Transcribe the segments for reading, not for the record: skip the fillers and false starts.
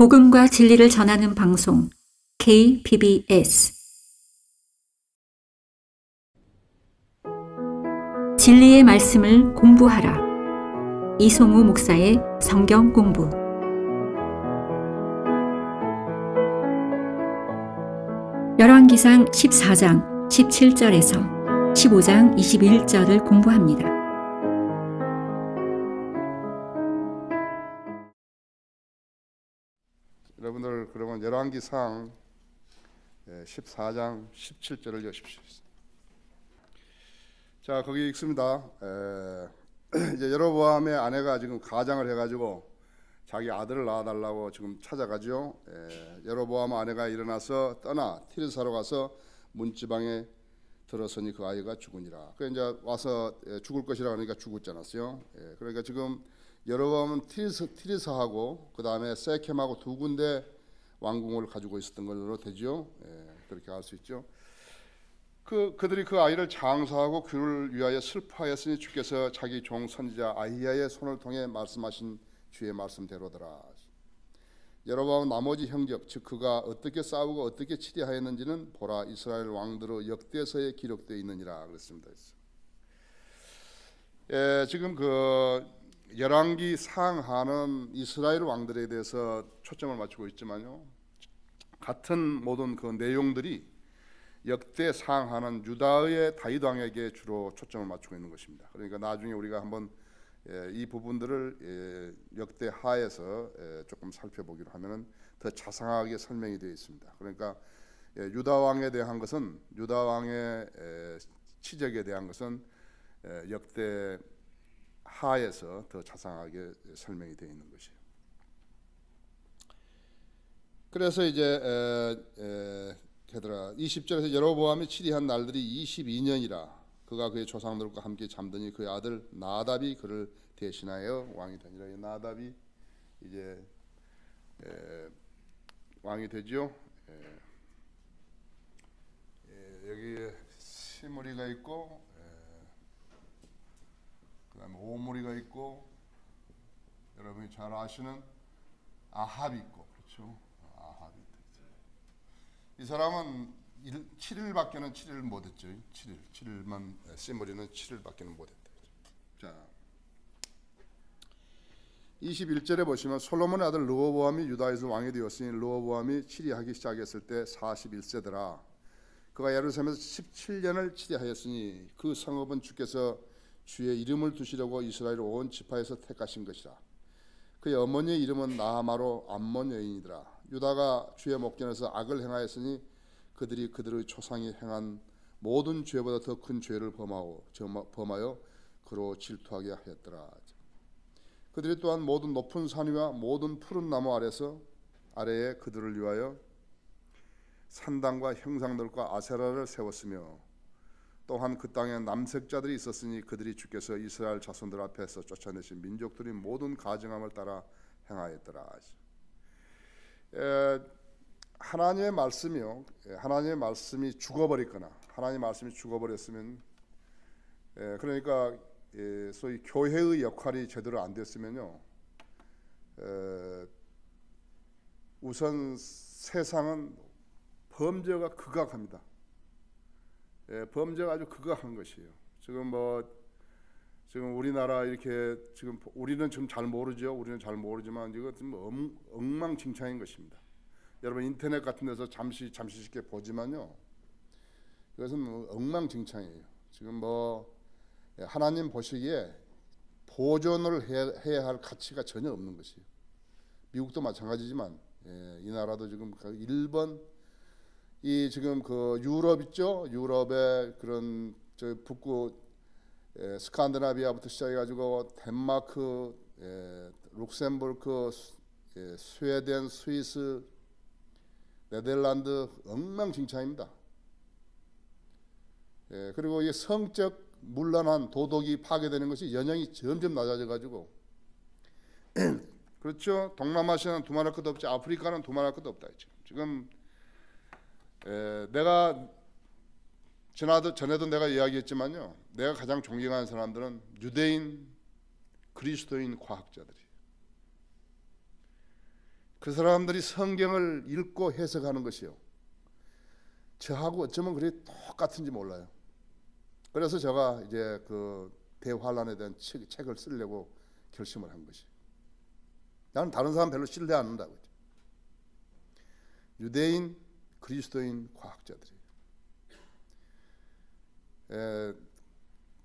복음과 진리를 전하는 방송 KBS 진리의 말씀을 공부하라. 이송우 목사의 성경 공부. 열왕기상 14장 17절에서 15장 21절을 공부합니다. 여러분들 그러면 열왕기상 14장 17절을 여십시오. 자, 거기 읽습니다. 이제 여로보암의 아내가 지금 가장을 해가지고 자기 아들을 낳아달라고 지금 찾아가죠. 여로보암 아내가 일어나서 떠나 티르사로 가서 문지방에 들어서니 그 아이가 죽으니라. 그 이제 와서 죽을 것이라 그러니까 죽었지 않았어요. 그러니까 지금 여로보암은 티르사하고 그 다음에 세켐하고 두 군데 왕궁을 가지고 있었던 걸로 되죠. 그렇게 알 수 있죠. 그들이 그 아이를 장사하고 그를 위하여 슬퍼하였으니 주께서 자기 종 선지자 아히야의 손을 통해 말씀하신 주의 말씀대로더라. 여로보암 나머지 형적 즉 그가 어떻게 싸우고 어떻게 치리하였는지는 보라 이스라엘 왕들의 역대서에 기록되어 있느니라 그랬습니다. 지금 그 열왕기 상하는 이스라엘 왕들에 대해서 초점을 맞추고 있지만요, 같은 모든 그 내용들이 역대 상하는 유다의 다윗 왕에게 주로 초점을 맞추고 있는 것입니다. 그러니까 나중에 우리가 한번 이 부분들을 역대 하에서 조금 살펴보기로 하면은 더 자상하게 설명이 되어 있습니다. 그러니까 유다 왕에 대한 것은 유다 왕의 치적에 대한 것은 역대 하에서 더 자상하게 설명이 되어 있는 것이에요. 그래서 이제 20절에서 여로보암이 치리한 날들이 22년이라 그가 그의 조상들과 함께 잠드니 그의 아들 나답이 그를 대신하여 왕이 되니라. 나답이 이제 왕이 되죠. 여기 시므리가 있고 그다음에 오므리가 있고 여러분이 잘 아시는 아합이 있고 그렇죠. 아합이 이 사람은 7일밖에는 7일을 못했죠. 7일만 시므리는 7일밖에는 못했다. 자, 21절에 보시면 솔로몬의 아들 르호보암이 유다에서 왕이 되었으니 르호보암이 치리하기 시작했을 때 41세더라. 그가 예루살렘에서 17년을 치리하였으니 그 성읍은 주께서 주의 이름을 두시려고 이스라엘 온 지파에서 택하신 것이라. 그의 어머니의 이름은 나하마로 암몬 여인이더라. 유다가 주의 목전에서 악을 행하였으니 그들이 그들의 조상이 행한 모든 죄보다 더 큰 죄를 범하여 그로 질투하게 하였더라. 그들이 또한 모든 높은 산 위와 모든 푸른 나무 아래에 그들을 위하여 산당과 형상들과 아세라를 세웠으며 또한 그 땅에 남색자들이 있었으니 그들이 주께서 이스라엘 자손들 앞에서 쫓아내신 민족들이 모든 가증함을 따라 행하였더라. 하나님의 말씀이요, 하나님의 말씀이 죽어버렸거나 하나님의 말씀이 죽어버렸으면, 그러니까 소위 교회의 역할이 제대로 안 됐으면요, 우선 세상은 범죄가 극악합니다. 범죄가 아주 극악한 것이에요. 지금 우리나라 이렇게 지금 우리는 좀 잘 모르죠. 우리는 잘 모르지만 이거 좀 엉망진창인 것입니다. 여러분 인터넷 같은 데서 잠시 쉽게 보지만요, 이것은 엉망진창이에요. 지금 하나님 보시기에 보존을 해야 할 가치가 전혀 없는 것이에요. 미국도 마찬가지지만 이 나라도 지금 일본 이 지금 그 유럽 있죠. 유럽의 그런 저 북구 스칸디나비아부터 시작해가지고 덴마크, 룩셈부르크, 스웨덴, 스위스, 네덜란드 엉망진창입니다. 그리고 이 성적 문란한 도덕이 파괴되는 것이 연령이 점점 낮아져가지고 그렇죠. 동남아시아는 두말할 것도 없지, 아프리카는 두말할 것도 없다. 지금 내가 전에도 내가 이야기했지만요, 내가 가장 존경하는 사람들은 유대인, 그리스도인 과학자들이. 그 사람들이 성경을 읽고 해석하는 것이요, 저하고 어쩌면 그게 똑같은지 몰라요. 그래서 제가 이제 그 대환란에 대한 책을 쓰려고 결심을 한 것이. 나는 다른 사람 별로 신뢰 안 한다고. 유대인, 그리스도인 과학자들이.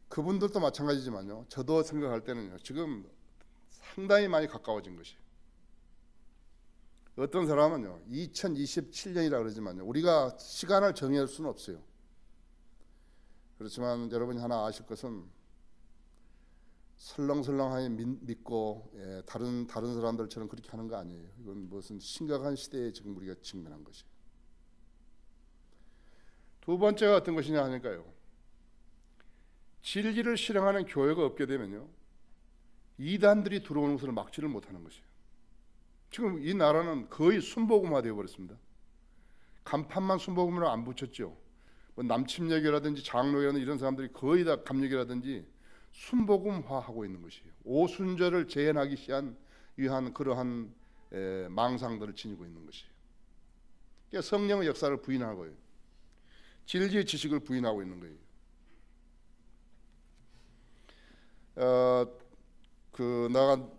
그분들도 마찬가지지만요, 저도 생각할 때는요, 지금 상당히 많이 가까워진 것이. 어떤 사람은요, 2027년이라 그러지만요, 우리가 시간을 정할 수는 없어요. 그렇지만 여러분이 하나 아실 것은, 설렁설렁하게 믿고 다른 사람들처럼 그렇게 하는 거 아니에요. 이건 무슨 심각한 시대에 지금 우리가 직면한 것이에요. 두 번째가 어떤 것이냐 하니까요, 진리를 실행하는 교회가 없게 되면요, 이단들이 들어오는 것을 막지를 못하는 것이에요. 지금 이 나라는 거의 순복음화 되어 버렸습니다. 간판만 순복음으로 안 붙였죠. 뭐 남침역이라든지 장로회라든지 이런 사람들이 거의 다 감역이라든지 순복음화하고 있는 것이에요. 오순절을 재현하기 위한 그러한 망상들을 지니고 있는 것이에요. 그러니까 성령의 역사를 부인하고요, 진리의 지식을 부인하고 있는 거예요. 내가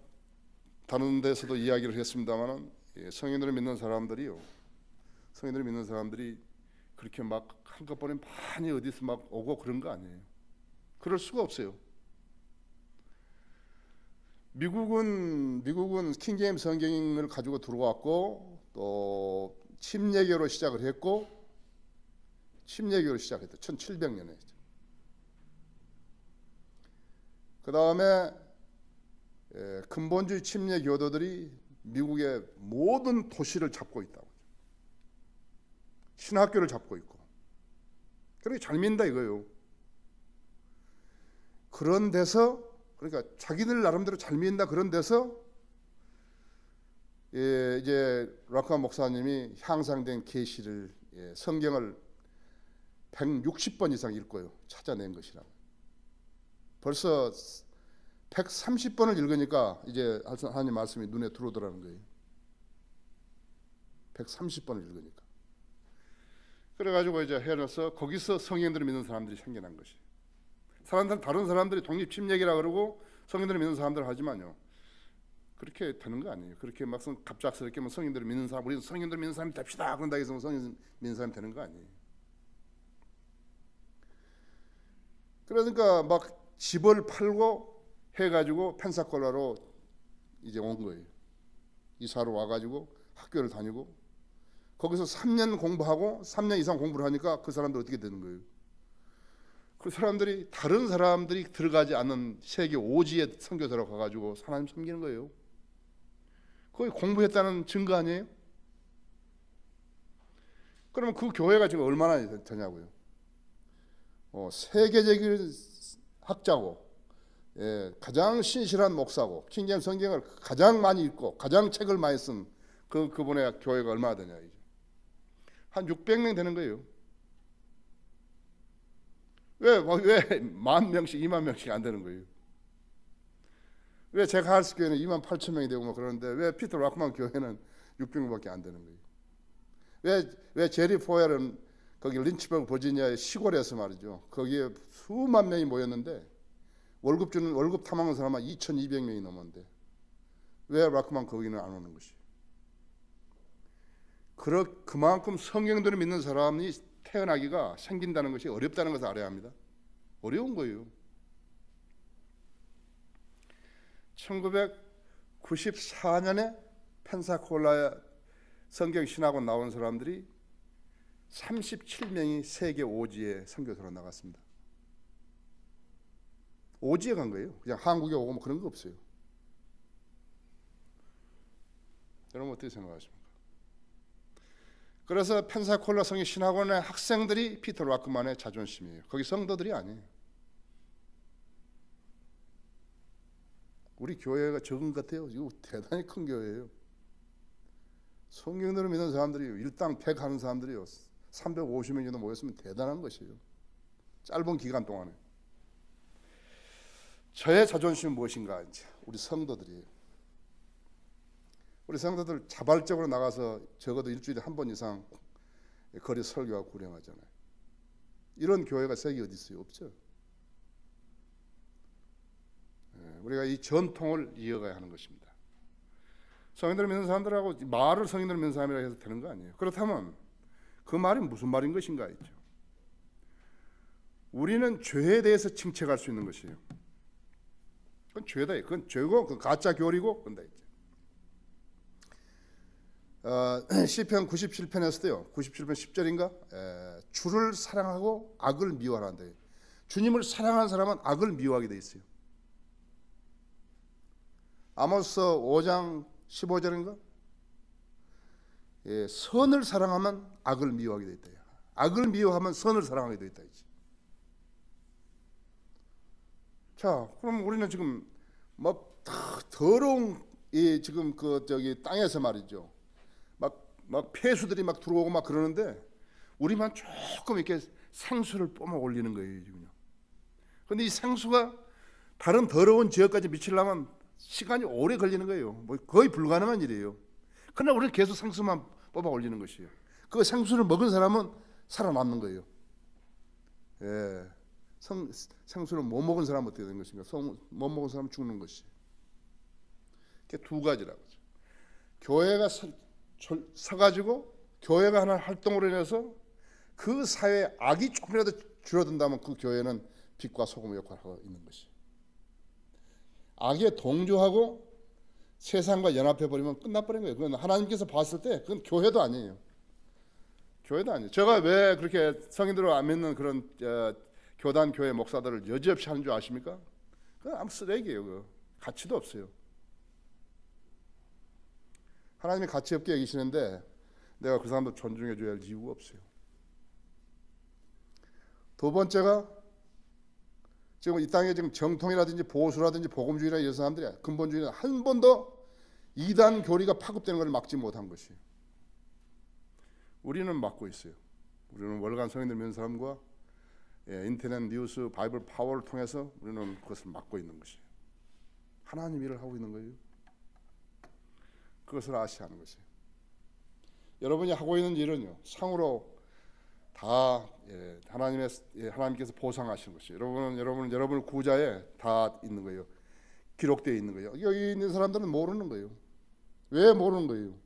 다른 데서도 이야기를 했습니다만은, 성인들을 믿는 사람들이 그렇게 막 한꺼번에 많이 어디서 막 오고 그런 거 아니에요. 그럴 수가 없어요. 미국은 킹제임스 성경을 가지고 들어왔고, 또 침례교로 시작을 했고, 침례교로 시작했죠. 1700년에. 그 다음에 근본주의 침례 교도들이 미국의 모든 도시를 잡고 있다고, 신학교를 잡고 있고, 그렇게 잘 믿는다 이거예요. 그런 데서, 그러니까 자기들 나름대로 잘 믿는다, 그런 데서 이제 락한 목사님이 향상된 계시를, 성경을 160번 이상 읽고요, 찾아낸 것이라고. 벌써 130번을 읽으니까 이제 하나님 말씀이 눈에 들어오더라는 거예요. 130번을 읽으니까. 그래가지고 이제 해놔서 거기서 성경들을 믿는 사람들이 생겨난 것이. 다른 사람들이 독립침략이라 그러고 성경들을 믿는 사람들 하지만요, 그렇게 되는 거 아니에요. 그렇게 막 갑작스럽게 성경들을 믿는 사람, 우리는 성경들을 믿는 사람이 됩시다 그런다 해서 성경 믿는 사람이 되는 거 아니에요. 그러니까 막 집을 팔고 해가지고 펜사콜라로 이제 온 거예요. 이사로 와가지고 학교를 다니고, 거기서 3년 공부하고 3년 이상 공부를 하니까 그 사람들 어떻게 되는 거예요? 그 사람들이 다른 사람들이 들어가지 않는 세계 오지의 선교사로 가가지고 하나님 섬기는 거예요. 거기 공부했다는 증거 아니에요? 그러면 그 교회가 지금 얼마나 되냐고요? 세계적인 학자고, 가장 신실한 목사고, 킹제임스 성경을 가장 많이 읽고 가장 책을 많이 쓴 그분의 교회가 얼마나 되냐, 이제 한 600명 되는 거예요. 왜 10,000명씩 20,000명씩 안 되는 거예요? 왜 제가 할스 교회는 28,000명이 되고 뭐 그러는데 왜 피터 락만 교회는 600명밖에 안 되는 거예요? 왜 제리 포웰은 거기 린치버그 버지니아의 시골에서 말이죠, 거기에 수만 명이 모였는데 월급 탐하는 사람은 2,200명이 넘었는데 왜 락만 거기는 안 오는 것이? 그만큼 성경들을 믿는 사람이 태어나기가, 생긴다는 것이 어렵다는 것을 알아야 합니다. 어려운 거예요. 1994년에 펜사콜라 성경신학원 나온 사람들이 37명이 세계 오지에 선교사로 나갔습니다. 오지에 간 거예요. 그냥 한국에 오고 뭐 그런 거 없어요. 여러분 어떻게 생각하십니까? 그래서 펜사콜라 성경신학원의 학생들이 피터 락만의 자존심이에요. 거기 성도들이 아니에요. 우리 교회가 적은 것 같아요. 이거 대단히 큰 교회예요. 성경들을 믿는 사람들이 일당 100 하는 사람들이요, 350명 정도 모였으면 대단한 것이에요. 짧은 기간 동안에. 저의 자존심은 무엇인가? 이제 우리 성도들이에요. 우리 성도들 자발적으로 나가서 적어도 일주일에 한 번 이상 거리 설교하고 구령하잖아요. 이런 교회가 세계 어디 있어요? 없죠. 우리가 이 전통을 이어가야 하는 것입니다. 성인들을 믿는 사람들하고 말을 성인들을 믿는 사람이라 해서 되는 거 아니에요. 그렇다면 그 말이 무슨 말인 것인가 있죠. 우리는 죄에 대해서 칭책할 수 있는 것이에요. 그건 죄다. 그건 죄고, 그건 가짜 교리고, 그런다 있죠. 시편 97편에서도요. 97편 10절인가? 주를 사랑하고 악을 미워하란다. 주님을 사랑하는 사람은 악을 미워하게 돼 있어요. 아모스 5장 15절인가? 선을 사랑하면 악을 미워하게 돼 있다. 악을 미워하면 선을 사랑하게 돼 있다. 자, 그럼 우리는 지금 막 더러운 이 지금 그 저기 땅에서 말이죠. 막 폐수들이 막 들어오고 막 그러는데 우리만 조금 이렇게 생수를 뿜어 올리는 거예요, 지금요. 그런데 이 생수가 다른 더러운 지역까지 미치려면 시간이 오래 걸리는 거예요. 뭐 거의 불가능한 일이에요. 그러나 우리는 계속 생수만 뽑아 올리는 것이에요. 그 생수를 먹은 사람은 살아남는 거예요. 예. 생수를 못 먹은 사람은 어떻게 되는 것인가? 못 먹은 사람은 죽는 것이. 이게 두 가지라고. 교회가 서가지고 교회가 하는 활동으로 인해서 그 사회에 악이 조금이라도 줄어든다면 그 교회는 빛과 소금의 역할을 하고 있는 것이. 악에 동조하고 세상과 연합해버리면 끝나버린 거예요. 그건 하나님께서 봤을 때 그건 교회도 아니에요. 교회도 아니에요. 제가 왜 그렇게 성인들을 안 믿는 그런 교단 교회 목사들을 여지없이 하는 줄 아십니까? 그건 아무 쓰레기예요. 그거. 가치도 없어요. 하나님이 가치 없게 여기시는데 내가 그 사람들 존중해 줘야 할 이유가 없어요. 두 번째가 지금 이 땅에 지금 정통이라든지 보수라든지 복음주의나 이런 사람들이 근본주의는 한 번도 이단 교리가 파급되는 것을 막지 못한 것이에요. 우리는 막고 있어요. 우리는 월간 성인들 믿는 사람과 인터넷 뉴스 바이블 파워를 통해서 우리는 그것을 막고 있는 것이에요. 하나님 일을 하고 있는 거예요. 그것을 아셔야 하는 것이에요. 여러분이 하고 있는 일은요, 상으로 다 하나님께서 보상하시는 것이에요. 여러분은 여러분의 구자에 다 있는 거예요. 기록되어 있는 거예요. 여기 있는 사람들은 모르는 거예요. 왜 모르는 거예요?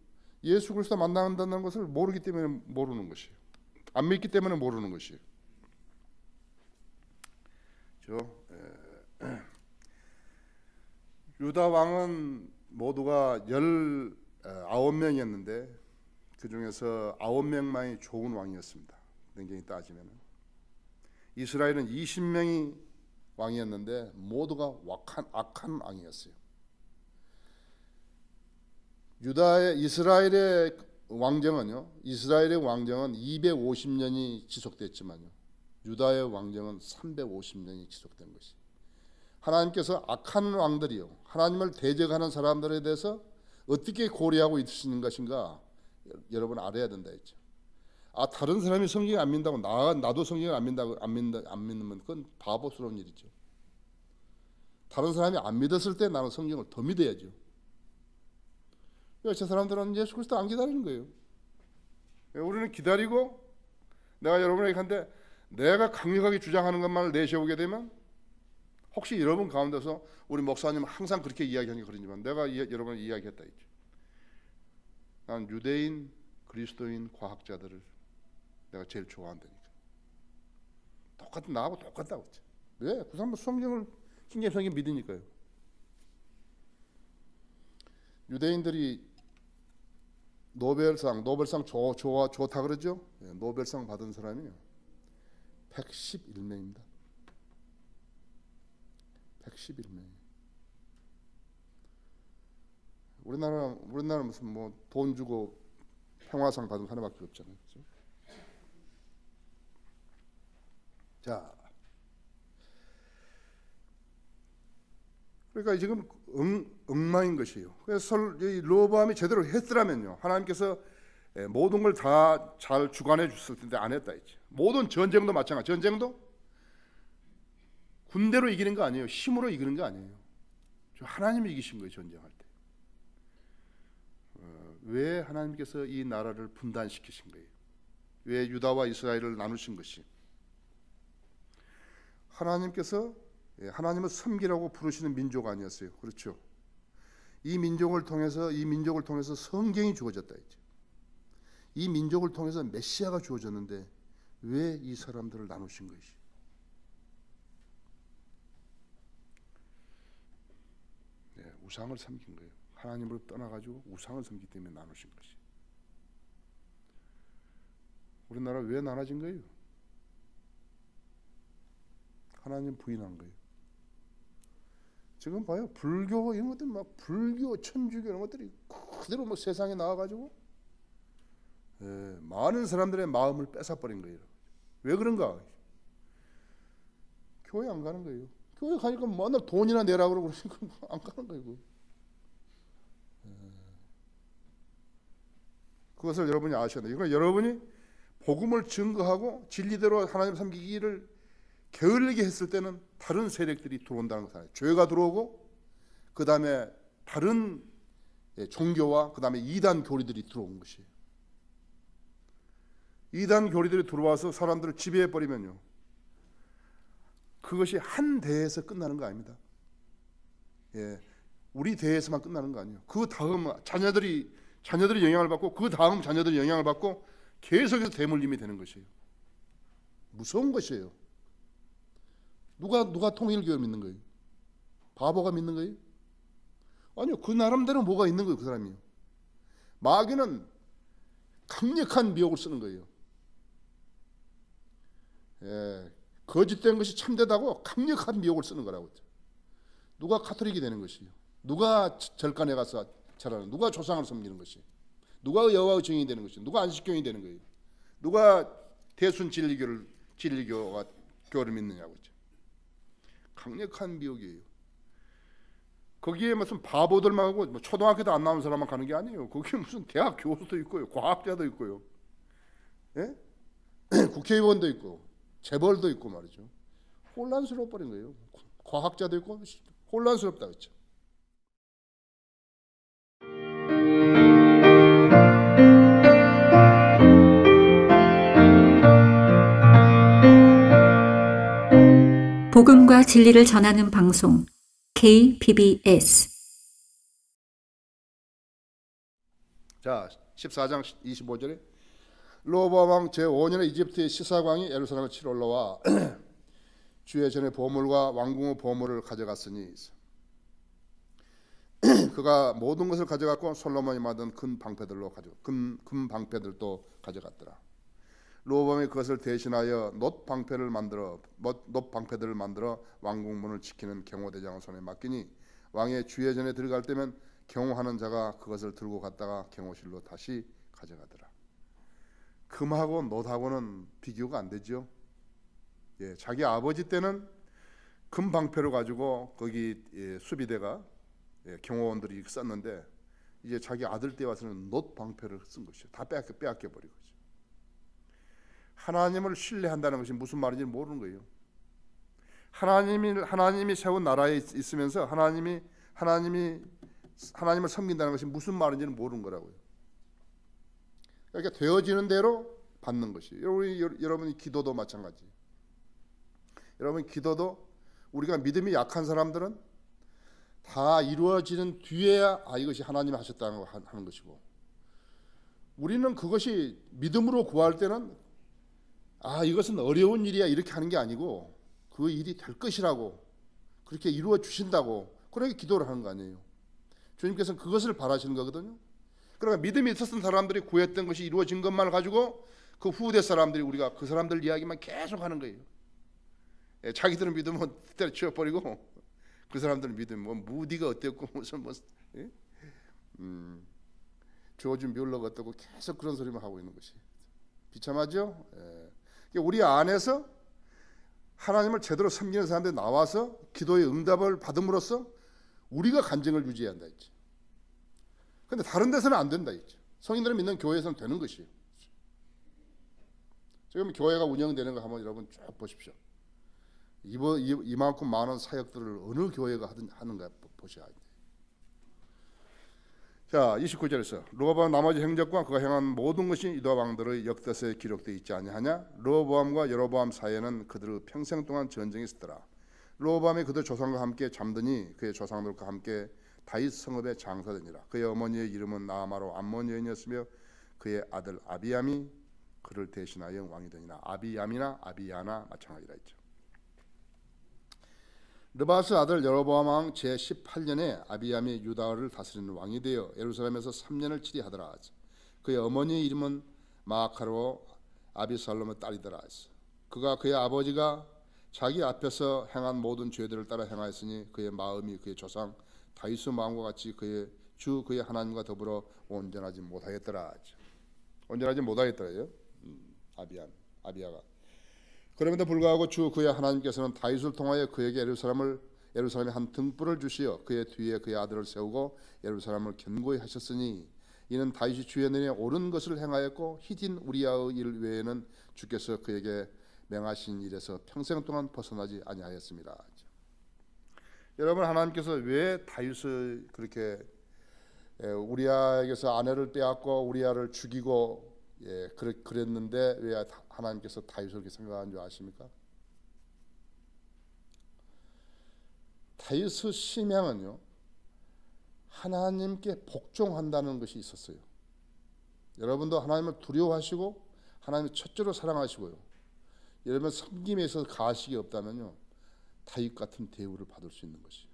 예수 그리스도 만난다는 것을 모르기 때문에 모르는 것이에요. 안 믿기 때문에 모르는 것이에요. 유다 왕은 모두가 19명이었는데 그 중에서 9명만이 좋은 왕이었습니다. 냉정히 따지면 이스라엘은 20명이 왕이었는데 모두가 악한 왕이었어요. 이스라엘의 왕정은 250년이 지속됐지만요, 유다의 왕정은 350년이 지속된 것이. 하나님께서 악한 왕들이요, 하나님을 대적하는 사람들에 대해서 어떻게 고려하고 있으시는 것인가 여러분 알아야 된다 했죠. 다른 사람이 성경을 안 믿는다고 나도 성경을 안 믿으면 그건 바보스러운 일이죠. 다른 사람이 안 믿었을 때 나는 성경을 더 믿어야죠. 저 사람들은 예수 그리스도 안 기다리는 거예요. 우리는 기다리고 내가 여러분에게 한데 내가 강력하게 주장하는 것만을 내세우게 되면 혹시 여러분 가운데서 우리 목사님은 항상 그렇게 이야기하는 게 그러지만 내가 여러분을 이야기했다 했죠. 난 유대인, 그리스도인, 과학자들을 내가 제일 좋아한다니까. 나하고 똑같다고 했죠. 왜? 그 사람은 성경을 성경 믿으니까요. 유대인들이 노벨상 좋다 그러죠. 노벨상 받은 사람이 111명입니다. 111명. 우리나라 무슨 뭐 돈 주고 평화상 받은 사람밖에 없잖아요. 그렇죠? 자, 그러니까 지금 엉망인 것이에요. 그래서 르호보암이 제대로 했더라면요, 하나님께서 모든 걸 다 잘 주관해 줬을 텐데 안 했다 했죠. 모든 전쟁도 마찬가지. 전쟁도 군대로 이기는 거 아니에요. 힘으로 이기는 거 아니에요. 하나님이 이기신 거예요. 전쟁할 때. 왜 하나님께서 이 나라를 분단시키신 거예요? 왜 유다와 이스라엘을 나누신 것이? 하나님께서 하나님을 섬기라고 부르시는 민족 아니었어요? 그렇죠? 이 민족을 통해서 성경이 주어졌다 했죠. 이 민족을 통해서 메시아가 주어졌는데 왜 이 사람들을 나누신 것이? 우상을 섬긴 거예요. 하나님을 떠나가지고 우상을 섬기기 때문에 나누신 것이. 우리나라 왜 나눠진 거예요? 하나님 부인한 거예요. 지금 봐요. 불교 이런 것들 막 불교, 천주교 이런 것들이 그대로 뭐 세상에 나와가지고 많은 사람들의 마음을 뺏어버린 거예요. 왜 그런가? 교회 안 가는 거예요. 교회 가니까 맨날 돈이나 내라고 그러니까 안 가는 거예요. 그것을 여러분이 아셔야 돼요. 그러니까 여러분이 복음을 증거하고 진리대로 하나님 섬기기를 게을리게 했을 때는 다른 세력들이 들어온다는 것이에요. 죄가 들어오고 그 다음에 다른 종교와 그 다음에 이단 교리들이 들어온 것이에요. 이단 교리들이 들어와서 사람들을 지배해버리면요, 그것이 한 대에서 끝나는 거 아닙니다. 우리 대에서만 끝나는 거 아니에요. 그 다음 자녀들이 영향을 받고 그 다음 자녀들이 영향을 받고 계속해서 대물림이 되는 것이에요. 무서운 것이에요. 누가 통일교를 믿는 거예요? 바보가 믿는 거예요? 아니요. 그 나름대로 뭐가 있는 거예요. 그 사람이요. 마귀는 강력한 미혹을 쓰는 거예요. 거짓된 것이 참되다고 강력한 미혹을 쓰는 거라고 했죠. 누가 카톨릭이 되는 것이요? 누가 절간에 가서 절하는, 누가 조상을 섬기는 것이, 누가 여호와의 증인이 되는 것이, 누가 안식교인이 되는 거예요? 누가 대순 진리교가 교를 믿느냐고 했죠. 강력한 미혹이에요. 거기에 무슨 바보들만 하고 뭐 초등학교도 안 나온 사람만 가는 게 아니에요. 거기에 무슨 대학 교수도 있고요, 과학자도 있고요, 국회의원도 있고 재벌도 있고 말이죠. 혼란스러워 버린 거예요. 과학자도 있고 혼란스럽다 그랬죠. 복음과 진리를 전하는 방송 KBS. 자, 14장 25절에 로보암 왕 제5년에 이집트의 시사광이 예루살렘을 치러 올라와 주의 전의 보물과 왕궁의 보물을 가져갔으니 그가 모든 것을 가져갔고 솔로몬이 만든 금 방패들도 가져갔더라. 로보암이 그것을 대신하여 놋 방패들을 만들어 왕궁문을 지키는 경호대장의 손에 맡기니 왕의 주의 전에 들어갈 때면 경호하는 자가 그것을 들고 갔다가 경호실로 다시 가져가더라. 금하고 놋하고는 비교가 안 되죠. 자기 아버지 때는 금 방패로 가지고 거기 수비대가 경호원들이 썼는데 이제 자기 아들 때 와서는 놋 방패를 쓴 것이죠. 다 빼앗겨 버린 거죠. 하나님을 신뢰한다는 것이 무슨 말인지 모르는 거예요. 하나님이 세운 나라에 있으면서 하나님을 섬긴다는 것이 무슨 말인지는 모르는 거라고요. 그러니까 되어지는 대로 받는 것이. 여러분이 기도도 마찬가지. 여러분 기도도 우리가 믿음이 약한 사람들은 다 이루어지는 뒤에야 이것이 하나님이 하셨다는 걸 하는 것이고, 우리는 그것이 믿음으로 구할 때는 이것은 어려운 일이야 이렇게 하는 게 아니고 그 일이 될 것이라고, 그렇게 이루어 주신다고 그렇게 기도를 하는 거 아니에요. 주님께서는 그것을 바라시는 거거든요. 그러니까 믿음이 있었던 사람들이 구했던 것이 이루어진 것만 가지고 그 후대 사람들이 우리가 그 사람들 이야기만 계속 하는 거예요. 자기들은 믿으면 때려치워버리고 그 사람들은 믿으면 무디가 어땠고 무슨 조지 뮬러가 어떻고 계속 그런 소리만 하고 있는 것이 비참하죠. 우리 안에서 하나님을 제대로 섬기는 사람들이 나와서 기도의 응답을 받음으로써 우리가 간증을 유지해야 한다 했죠. 근데 다른 데서는 안 된다 했죠. 성인들을 믿는 교회에서는 되는 것이에요. 지금 교회가 운영되는 거 한번 여러분 쭉 보십시오. 이만큼 많은 사역들을 어느 교회가 하는가 보셔야 돼요. 자, 29절에서 르호보암 나머지 행적과 그가 행한 모든 것이 유다 왕들의 역대서에 기록되어 있지 아니하냐? 르호보암과 여로보암 사이에는 그들의 평생 동안 전쟁이 있었더라. 르호보암이 그들 조상과 함께 잠드니 그의 조상들과 함께 다윗 성읍에 장사되니라. 그의 어머니의 이름은 나아마로 암몬 여인이었으며 그의 아들 아비암이 그를 대신하여 왕이 되니라. 아비암이나 아비야나 마찬가지라 했죠. 르바스 아들 여로보암 왕 제18년에 아비암이 유다를 다스리는 왕이 되어 예루살렘에서 3년을 치리하더라. 그의 어머니의 이름은 마아카로 아비살롬의 딸이더라. 그가 그의 아버지가 자기 앞에서 행한 모든 죄들을 따라 행하였으니 그의 마음이 그의 조상 다윗의 마음과 같이 그의 하나님과 더불어 온전하지 못하였더라. 온전하지 못하였더라요. 아비야가. 그럼에도 불구하고 주 그의 하나님께서는 다윗을 통하여 그에게 예루살렘의 한 등불을 주시어 그의 뒤에 그의 아들을 세우고 예루살렘을 견고히 하셨으니 이는 다윗이 주의 눈에 옳은 것을 행하였고 히딘 우리아의 일 외에는 주께서 그에게 명하신 일에서 평생 동안 벗어나지 아니하였습니다. 여러분, 하나님께서 왜 다윗을 그렇게 우리아에게서 아내를 빼앗고 우리아를 죽이고 그랬는데 왜 하나님께서 다윗을 그렇게 생각한 줄 아십니까? 다윗의 심양은요, 하나님께 복종한다는 것이 있었어요. 여러분도 하나님을 두려워하시고 하나님을 첫째로 사랑하시고요, 여러분 섬김에 있어서 가식이 없다면요, 다윗 같은 대우를 받을 수 있는 것이에요.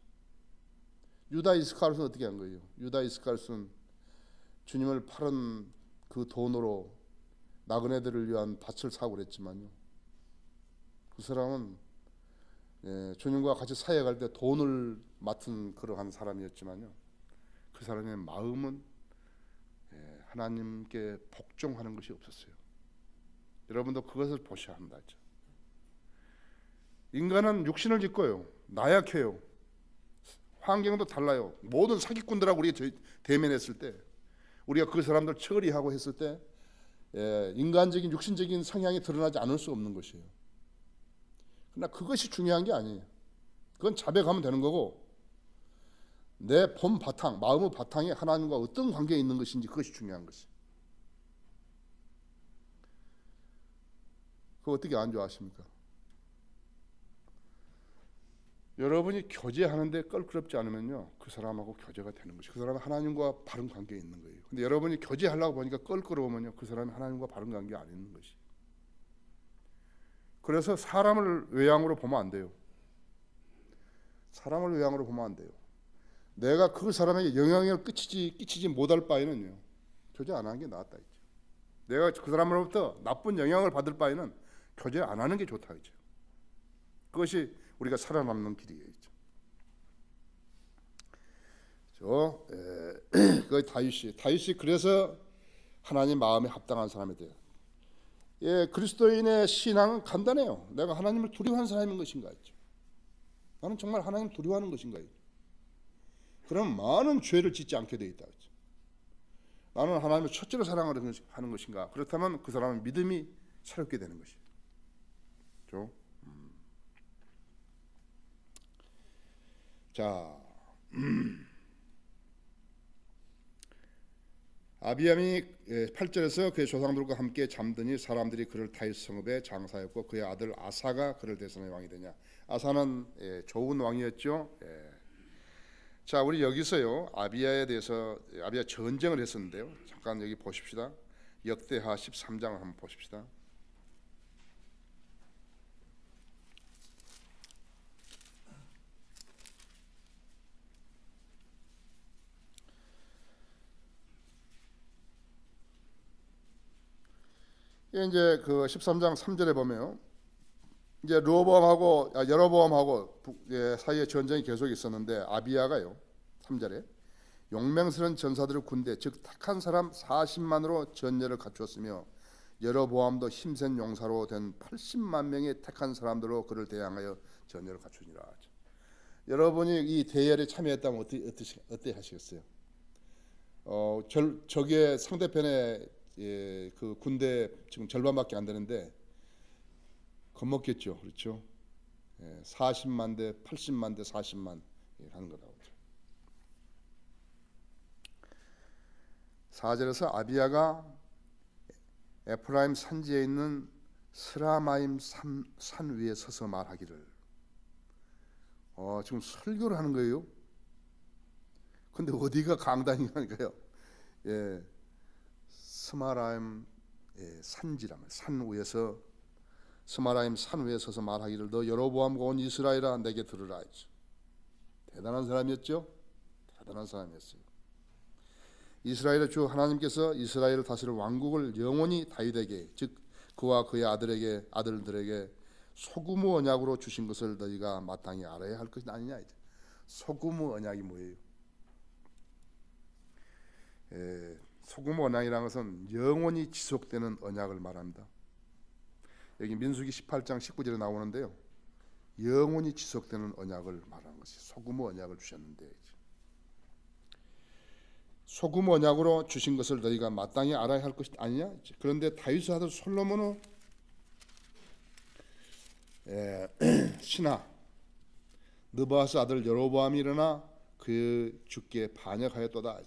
유다 이스카르는 어떻게 한 거예요? 유다 이스카르는 주님을 팔은 그 돈으로 나그네들을 위한 밭을 사고 그랬지만요, 그 사람은 주님과 같이 사역할 때 돈을 맡은 그러한 사람이었지만요, 그 사람의 마음은 하나님께 복종하는 것이 없었어요. 여러분도 그것을 보셔야 한다. 인간은 육신을 짓고요, 나약해요, 환경도 달라요. 모든 사기꾼들하고 우리가 대면했을 때, 우리가 그 사람들 처리하고 했을 때 인간적인 육신적인 성향이 드러나지 않을 수 없는 것이에요. 그러나 그것이 중요한 게 아니에요. 그건 자백하면 되는 거고, 내 본 바탕, 마음의 바탕이 하나님과 어떤 관계에 있는 것인지 그것이 중요한 것이에요. 그거 어떻게 안 좋아하십니까? 여러분이 교제하는데 껄끄럽지 않으면요, 그 사람하고 교제가 되는 것이, 그 사람은 하나님과 바른 관계에 있는 거예요. 근데 여러분이 교제하려고 보니까 껄끄러우면요, 그 사람이 하나님과 바른 관계에 안 있는 것이. 그래서 사람을 외양으로 보면 안 돼요. 사람을 외양으로 보면 안 돼요. 내가 그 사람에게 영향을 끼치지 못할 바에는요, 교제 안 하는 게 낫다 했죠. 내가 그 사람으로부터 나쁜 영향을 받을 바에는 교제 안 하는 게 좋다 했죠. 그것이 우리가 살아남는 길이에요. 그 다윗이 그래서 하나님 마음에 합당한 사람이 돼요. 그리스도인의 신앙은 간단해요. 내가 하나님을 두려워하는 사람인 것인가 했죠. 나는 정말 하나님을 두려워하는 것인가 했죠. 그럼 많은 죄를 짓지 않게 되어 있다 했죠. 나는 하나님을 첫째로 사랑하는 것인가. 그렇다면 그 사람은 믿음이 새롭게 되는 것이죠. 그렇죠? 자, 아비암이 8절에서 그의 조상들과 함께 잠드니 사람들이 그를 다윗 성읍에 장사였고 그의 아들 아사가 그를 대신하여 왕이 되냐. 아사는 좋은 왕이었죠. 자, 우리 여기서요, 아비야에 대해서, 아비야 전쟁을 했었는데요, 잠깐 여기 보십시다. 역대하 13장을 한번 보십시다. 이제 그 13장 3절에 보면 이제 여로보암하고 사이에 전쟁이 계속 있었는데, 아비야가요 3절에 용맹스러운 전사들의 군대, 즉 택한 사람 40만으로 전열을 갖추었으며 여로보암도 힘센 용사로 된 80만 명의 택한 사람들로 그를 대항하여 전열을 갖추니라. 여러분이 이 대열에 참여했다면 어떻게 하시겠어요? 적의 상대편의 그 군대 지금 절반밖에 안 되는데 겁먹겠죠. 그렇죠? 40만 대 80만 대 40만 하는 거다. 4절에서 아비야가 에프라임 산지에 있는 스라마임 산 위에 서서 말하기를, 지금 설교를 하는 거예요. 근데 어디가 강단이니까요. 스마라임 산지라면 산 위에서, 스마라임 산 위에 서서 말하기를, 너 여로보암과 온 이스라엘아 내게 들으라 했죠. 대단한 사람이었죠. 대단한 사람이었어요. 이스라엘의 주 하나님께서 이스라엘을 다스릴 왕국을 영원히 다윗에게, 즉 그와 그의 아들들에게 소규모 언약으로 주신 것을 너희가 마땅히 알아야 할 것이 아니냐. 소규모 언약이 뭐예요? 소규모 언약이라는 것은 영원히 지속되는 언약을 말합니다. 여기 민수기 18장 19절에 나오는데요, 영원히 지속되는 언약을 말하는 것이 소규모 언약을 주셨는데, 소규모 언약으로 주신 것을 너희가 마땅히 알아야 할 것이 아니냐. 그런데 다윗의 아들 솔로몬은 신하 느바스 아들 여로보암이 일어나 그 주께 반역하였도다.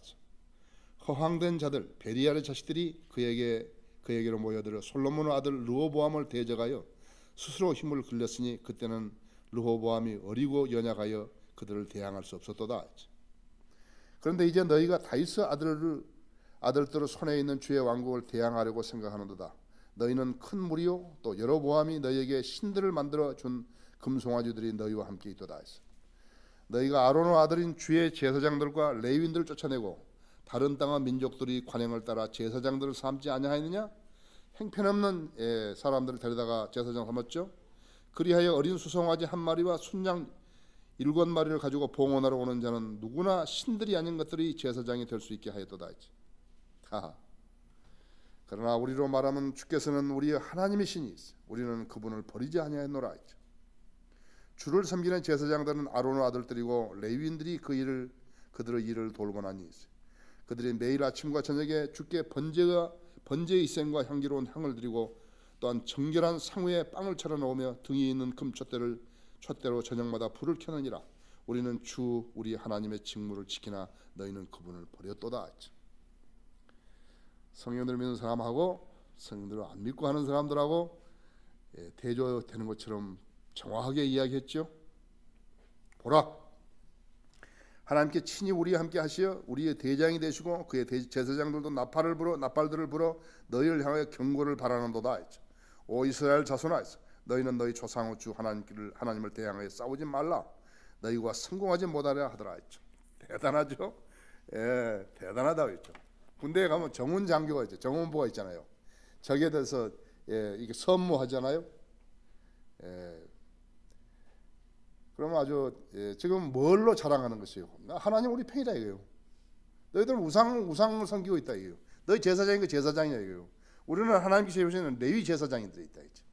허황된 자들 베리야의 자식들이 그에게로 모여들어 솔로몬의 아들 르호보암을 대적하여 스스로 힘을 길렀으니 그때는 르호보암이 어리고 연약하여 그들을 대항할 수 없었도다. 그런데 이제 너희가 다윗의 아들들의 손에 있는 주의 왕국을 대항하려고 생각하는도다. 너희는 큰 무리요 또 여로보암이 너희에게 신들을 만들어 준 금송아지들이 너희와 함께 있도다. 너희가 아론의 아들인 주의 제사장들과 레위인들을 쫓아내고 다른 땅의 민족들이 관행을 따라 제사장들을 삼지 아니하였느냐? 형편없는 사람들을 데려다가 제사장 삼았죠. 그리하여 어린 수송아지 한 마리와 순양 7마리를 가지고 봉헌하러 오는 자는 누구나 신들이 아닌 것들이 제사장이 될 수 있게 하였도다. 그러나 우리로 말하면 주께서는 우리의 하나님이시니 우리는 그분을 버리지 아니하였노라. 주를 섬기는 제사장들은 아론의 아들들이고 레위인들이 그들의 일을 돌고 나니 그들이 매일 아침과 저녁에 주께 번제의 이생과 향기로운 향을 드리고 또한 정결한 상우에 빵을 차려 놓으며 등이 있는 금 촛대로 저녁마다 불을 켜느니라. 우리는 주 우리 하나님의 직무를 지키나 너희는 그분을 버렸도다. 성령들을 믿는 사람하고 성령들을 안 믿고 하는 사람들하고 대조되는 것처럼 정확하게 이야기했죠. 보라, 하나님께 친히 우리와 함께 하시어 우리의 대장이 되시고 그의 제사장들도 나팔들을 불어 너희를 향하여 경고를 바라는도다. 오 이스라엘 자손아, 너희는 너희 조상의 주 하나님을 대항하여 싸우지 말라. 너희가 성공하지 못하려 하더라. 대단하죠. 대단하다고 했죠. 군대에 가면 정훈 장교가 있죠. 정훈보가 있잖아요. 적에 대해서 이게 선무하잖아요. 그러면 아주 지금 뭘로 자랑하는 것이요? 하나님 우리 편이다 이거요. 너희들은 우상을 섬기고 있다 이거요. 너희 제사장인 제사장이야 이거요. 우리는 하나님께서 세우시는 레위 제사장인들이 있다 이죠.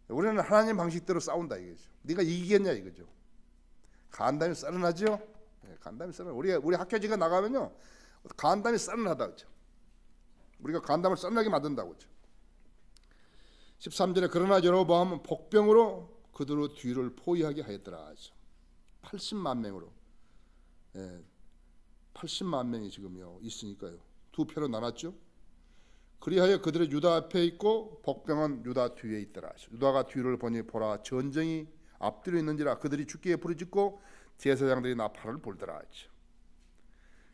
우리는 하나님 방식대로 싸운다 이거죠. 네가 이기겠냐 이거죠. 간담이 썰어나죠. 간담이 썰어. 우리 학교지가 나가면요, 간담이 썰어나다 그죠. 우리가 간담을 썰어나게 만든다고 그죠. 13절에 그러나 여로보암은 복병으로 그들의 뒤를 포위하게 하였더라. 80만 명으로 80만 명이 지금요 있으니까요. 두 표로 나눴죠. 그리하여 그들의 유다 앞에 있고 복병은 유다 뒤에 있더라. 유다가 뒤를 보니 보라 전쟁이 앞뒤로 있는지라 그들이 죽기에 부르짖고 제사장들이 나팔을 불더라.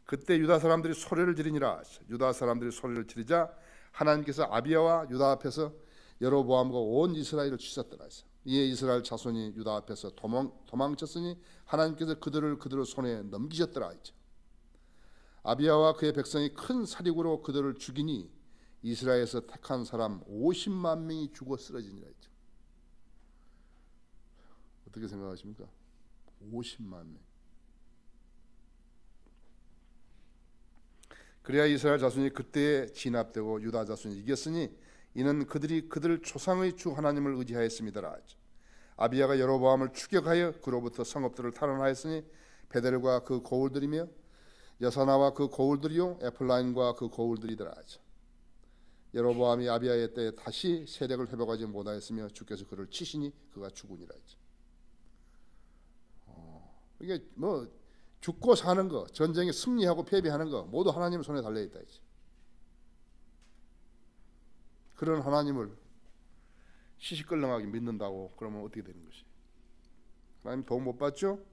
그때 유다 사람들이 소리를 지르니라. 유다 사람들이 소리를 지르자 하나님께서 아비야와 유다 앞에서 여로보암과 온 이스라엘을 치셨더라. 이에 이스라엘 자손이 유다 앞에서 도망쳤으니 하나님께서 그들의 손에 넘기셨더라. 아비야와 그의 백성이 큰 살육으로 그들을 죽이니 이스라엘에서 택한 사람 50만 명이 죽어 쓰러지니라 했죠. 어떻게 생각하십니까? 50만 명. 그래야 이스라엘 자손이 그때에 진압되고 유다 자손이 이겼으니 이는 그들이 그들 조상의 주 하나님을 의지하였음이더라. 아비야가 여로보암을 추격하여 그로부터 성읍들을 탈환하였으니 베델과 그 고울들이며 여사나와 그 고울들이요 에플라임과 그 고울들이더라. 여로보암이 아비야의 때에 다시 세력을 회복하지 못하였으며 주께서 그를 치시니 그가 죽으니라. 이게 뭐 죽고 사는 거, 전쟁에 승리하고 패배하는 거 모두 하나님 손에 달려 있다. 그런 하나님을 시시껄렁하게 믿는다고 그러면 어떻게 되는 것이? 하나님 도움 못 받죠?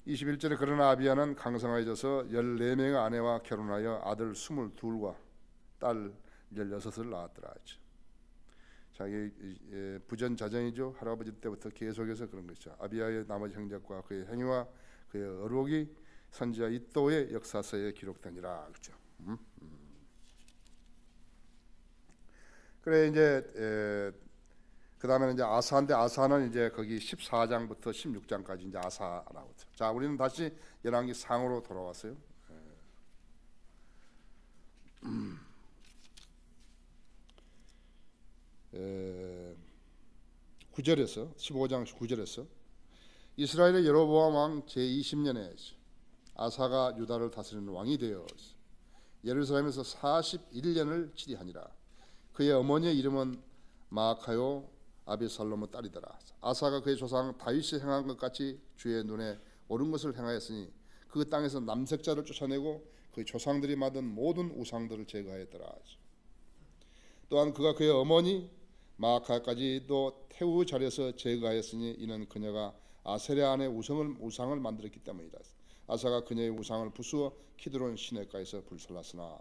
21절에 그러나 아비야는 강성하여져서 14명의 아내와 결혼하여 아들 22과 딸 16을 낳았더라. 자기 부전자정이죠. 할아버지 때부터 계속해서 그런 것이죠. 아비야의 나머지 행적과 그의 행위와 그의 어록이 선지자 이도의 역사서에 기록되니라. 그렇죠. 그래 이제 그 다음에는 이제 아사인데 아사는 이제 거기 14장부터 16장까지 이제 아사라고. 자, 우리는 다시 열왕기 상으로 돌아왔어요. 9절에서 15장 9절에서 이스라엘의 여로보암 왕 제20년에 아사가 유다를 다스리는 왕이 되어 예루살렘에서 41년을 치리하니라. 그의 어머니의 이름은 마아카요 아비살롬의 딸이더라. 아사가 그의 조상 다윗이 행한 것 같이 주의 눈에 옳은 것을 행하였으니 그 땅에서 남색자를 쫓아내고 그의 조상들이 만든 모든 우상들을 제거하였더라. 또한 그가 그의 어머니 마아카까지도 태우 자리에서 제거하였으니 이는 그녀가 아세레 안에 우상을 만들었기 때문이다. 아사가 그녀의 우상을 부수어 키드론 시내가에서 불살랐으나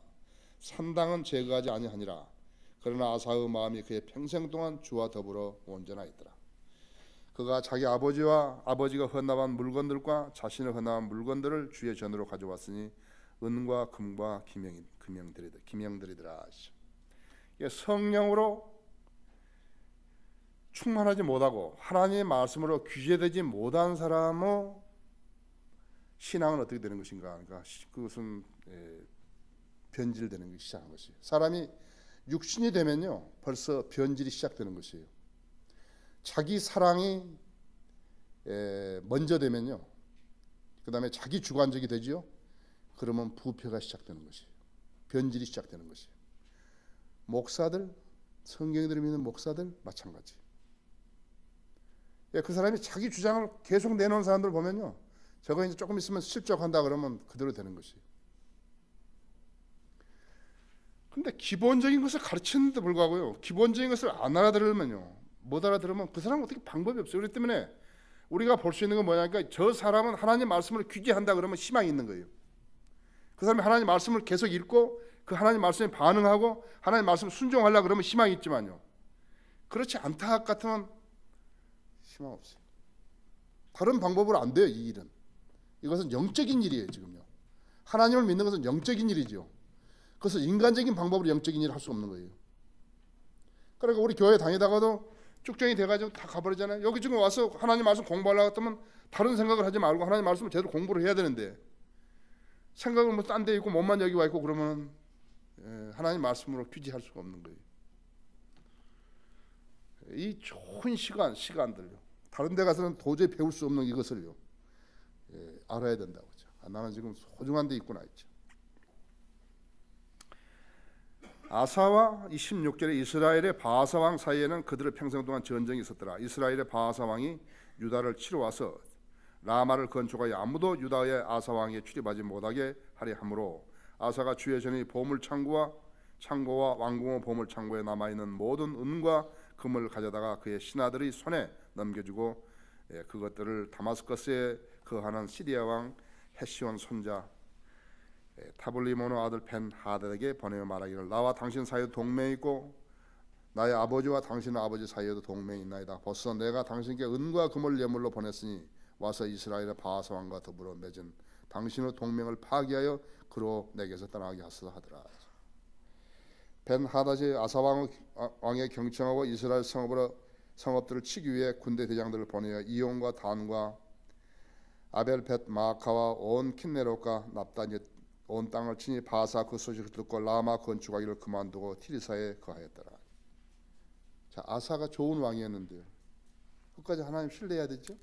산당은 제거하지 아니하니라. 그러나 아사의 마음이 그의 평생 동안 주와 더불어 온전하였더라. 그가 자기 아버지가 헌납한 물건들과 자신의 헌납한 물건들을 주의 전으로 가져왔으니 은과 금과 기명들이더라. 성령으로 충만하지 못하고 하나님의 말씀으로 규제되지 못한 사람의 신앙은 어떻게 되는 것인가? 그러니까 그것은 변질되는 것이 시작한 것이에요. 사람이 육신이 되면요 벌써 변질이 시작되는 것이에요. 자기 사랑이 먼저 되면요, 그 다음에 자기 주관적이 되지요. 그러면 부패가 시작되는 것이에요. 변질이 시작되는 것이에요. 목사들, 성경들을 믿는 목사들 마찬가지. 그 사람이 자기 주장을 계속 내놓은 사람들 보면요, 저거 이제 조금 있으면 실족한다 그러면 그대로 되는 것이에요. 근데 기본적인 것을 가르치는데 불구하고요, 기본적인 것을 안 알아들으면요, 못 알아들으면 그 사람은 어떻게 방법이 없어요. 그렇기 때문에 우리가 볼 수 있는 건 뭐냐니까, 저 사람은 하나님 말씀을 규제한다 그러면 희망이 있는 거예요. 그 사람이 하나님 말씀을 계속 읽고 그 하나님 말씀에 반응하고 하나님 말씀을 순종하려고 그러면 희망이 있지만요, 그렇지 않다 같으면 희망 없어요. 다른 방법으로 안 돼요. 이 일은, 이것은 영적인 일이에요. 지금요, 하나님을 믿는 것은 영적인 일이죠. 그래서 인간적인 방법으로 영적인 일을 할 수 없는 거예요. 그러니까 우리 교회 다니다가도 쭉정이 돼가지고 다 가버리잖아요. 여기 지금 와서 하나님 말씀 공부하려고 했다면 다른 생각을 하지 말고 하나님 말씀을 제대로 공부를 해야 되는데, 생각을 뭐 딴 데 있고 몸만 여기 와 있고 그러면 하나님 말씀으로 규제할 수가 없는 거예요. 이 좋은 시간들요, 다른 데 가서는 도저히 배울 수 없는 이것을요, 알아야 된다고. 나는 지금 소중한 데 있구나 있죠. 아사와 26절에 이스라엘의 바하사 왕 사이에는 그들의 평생 동안 전쟁이 있었더라. 이스라엘의 바하사 왕이 유다를 치러 와서 라마를 건축하여 아무도 유다의 아사 왕에 출입하지 못하게 하려 함으로 아사가 주의 전에 보물 창고와 왕궁의 보물 창고에 남아 있는 모든 은과 금을 가져다가 그의 신하들의 손에 넘겨주고 그것들을 다마스커스에 거하는 시리아 왕 헤시온 손자 타블리모노 아들 벤 하닷에게 보내어 말하기를, 나와 당신 사이에 동맹이 있고 나의 아버지와 당신의 아버지 사이에도 동맹이 있나이다. 벌써 내가 당신께 은과 금을 예물로 보냈으니 와서 이스라엘의 바하사 왕과 더불어 맺은 당신의 동맹을 파기하여 그로 내게서 떠나게 하소서 하더라. 벤 하닷이 아사 왕의 경청하고 이스라엘 성읍들을 치기 위해 군대 대장들을 보내어 이온과 단과 아벨벳 마아카와 온 킨네롯과 납단이 온 땅을 치니 바하사 그 소식을 듣고 라마 건축하기를 그만두고 티리사에 거하였더라. 자, 아사가 좋은 왕이었는데요, 끝까지 하나님 신뢰해야 되죠.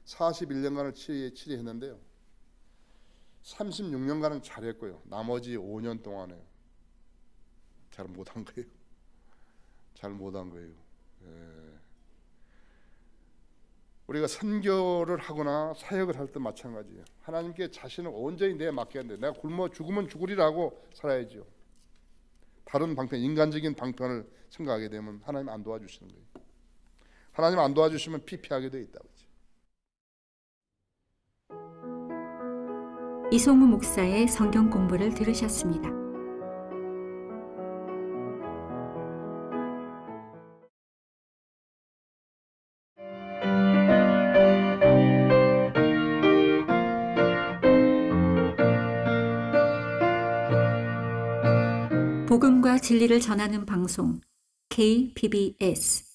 41년간을 치리했는데요, 36년간은 잘했고요, 나머지 5년 동안에 잘 못한 거예요. 잘 못한 거예요. 우리가 선교를 하거나 사역을 할 때 마찬가지예요. 하나님께 자신을 온전히 내 맡겨야 돼. 내가 굶어 죽으면 죽으리라고 살아야죠. 다른 방편, 인간적인 방편을 생각하게 되면 하나님 안 도와주시는 거예요. 하나님 안 도와주시면 피폐하게 돼 있다고. 이송우 목사의 성경 공부를 들으셨습니다. 복음과 진리를 전하는 방송 KBS